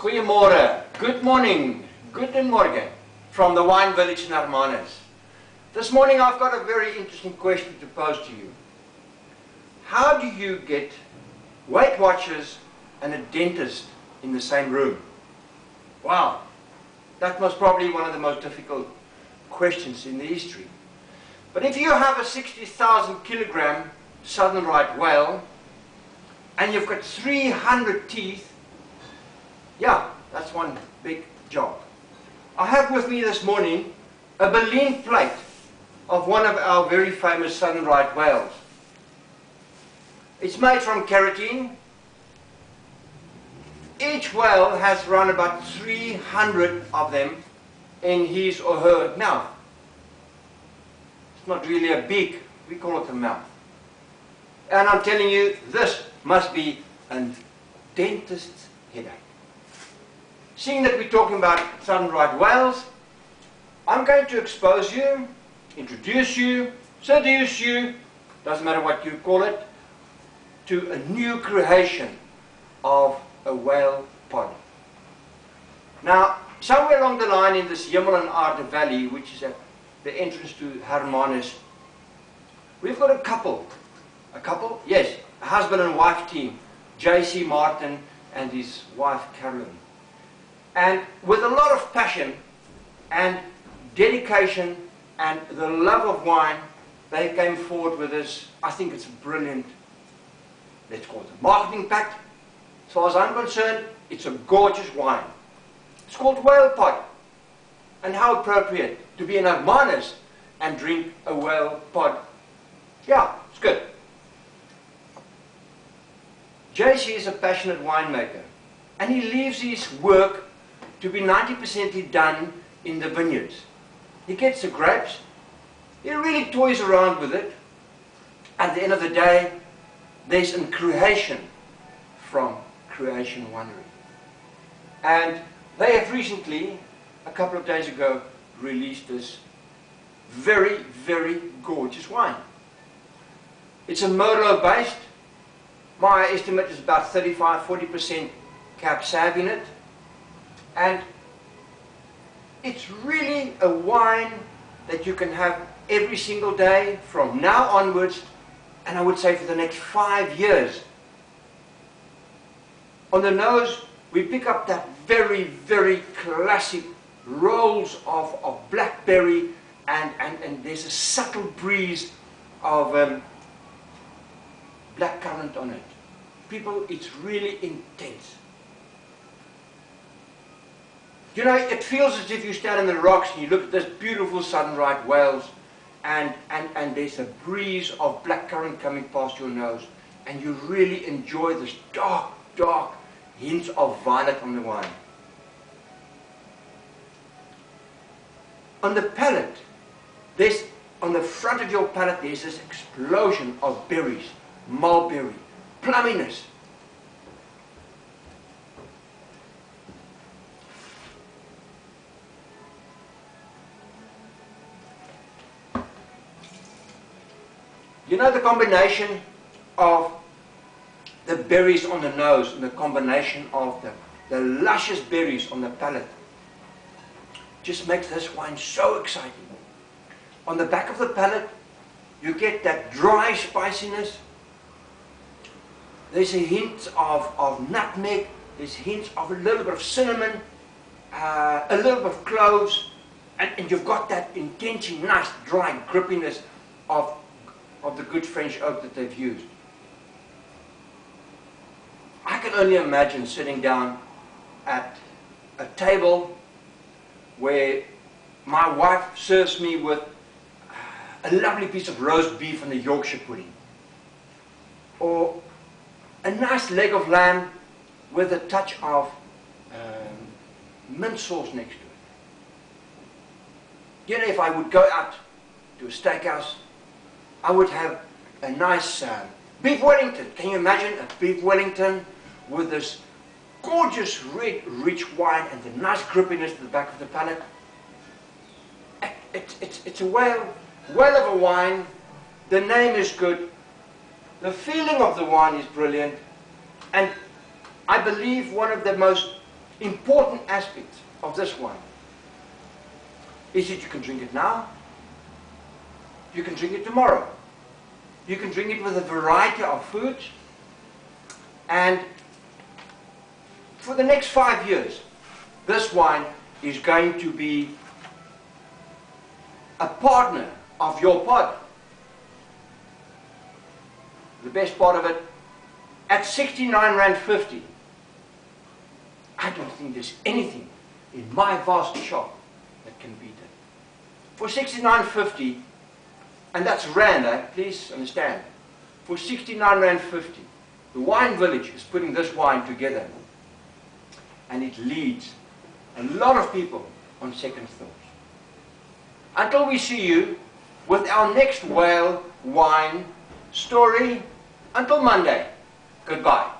Goeiemorgen, good morning, guten Morgen from the wine village in Hermanus. This morning I've got a very interesting question to pose to you. How do you get Weight Watchers and a dentist in the same room? Wow, that was probably one of the most difficult questions in the history. But if you have a 60,000 kilogram Southern Right whale and you've got 300 teeth, yeah, that's one big job. I have with me this morning a baleen plate of one of our very famous Southern Right whales. It's made from keratin. Each whale has around about 300 of them in his or her mouth. It's not really a beak, we call it a mouth. And I'm telling you, this must be a dentist's headache. Seeing that we're talking about Southern Right whales, I'm going to expose you, introduce you, seduce you, doesn't matter what you call it, to a new creation of a whale pod. Now, somewhere along the line in this Hemel en Aarde Valley, which is at the entrance to Hermanus, we've got a couple, yes, a husband and wife team, J.C. Martin and his wife Carolyn. And with a lot of passion and dedication and the love of wine, they came forward with this. I think it's a brilliant, let's call it a marketing pact. As far as I'm concerned, it's a gorgeous wine. It's called Whale Pod. And how appropriate to be in Hermanus and drink a whale pod. Yeah, it's good. JC is a passionate winemaker, and he leaves his work to be 90% done in the vineyards. He gets the grapes, he really toys around with it. At the end of the day, there's a creation from Creation Winery. And they have recently, a couple of days ago, released this very, very gorgeous wine. It's a Merlot based. My estimate is about 35–40% Cab Sav in it. And it's really a wine that you can have every single day from now onwards, and I would say for the next 5 years. On the nose, we pick up that very, very classic rolls of blackberry, and there's a subtle breeze of blackcurrant on it. People, it's really intense. You know, it feels as if you stand in the rocks and you look at this beautiful Southern Right whales, and there's a breeze of blackcurrant coming past your nose, and you really enjoy this dark, dark hints of violet on the wine. On the palate, on the front of your palate, there's this explosion of berries, mulberry, plumminess. You know, the combination of the berries on the nose and the combination of the luscious berries on the palate just makes this wine so exciting. On the back of the palate, you get that dry spiciness. There's a hint of nutmeg, there's hints of a little bit of cinnamon, a little bit of cloves, and you've got that intensely nice dry grippiness of the good French oak that they've used. I can only imagine sitting down at a table where my wife serves me with a lovely piece of roast beef and a Yorkshire pudding, or a nice leg of lamb with a touch of mint sauce next to it. You know, if I would go out to a steakhouse, I would have a nice beef Wellington. Can you imagine a beef Wellington with this gorgeous red rich wine and the nice grippiness at the back of the palate? It's a whale of a wine. The name is good. The feeling of the wine is brilliant. And I believe one of the most important aspect of this wine is that you can drink it now, you can drink it tomorrow, you can drink it with a variety of foods, and for the next 5 years, this wine is going to be a partner of your pod. The best part of it, at 69 Rand 50, I don't think there's anything in my vast shop that can beat it. For 69.50, and that's Rand, please understand, for 69 Rand 50, the Wine Village is putting this wine together, and it leads a lot of people on second thoughts. Until we see you with our next whale wine story, until Monday, goodbye.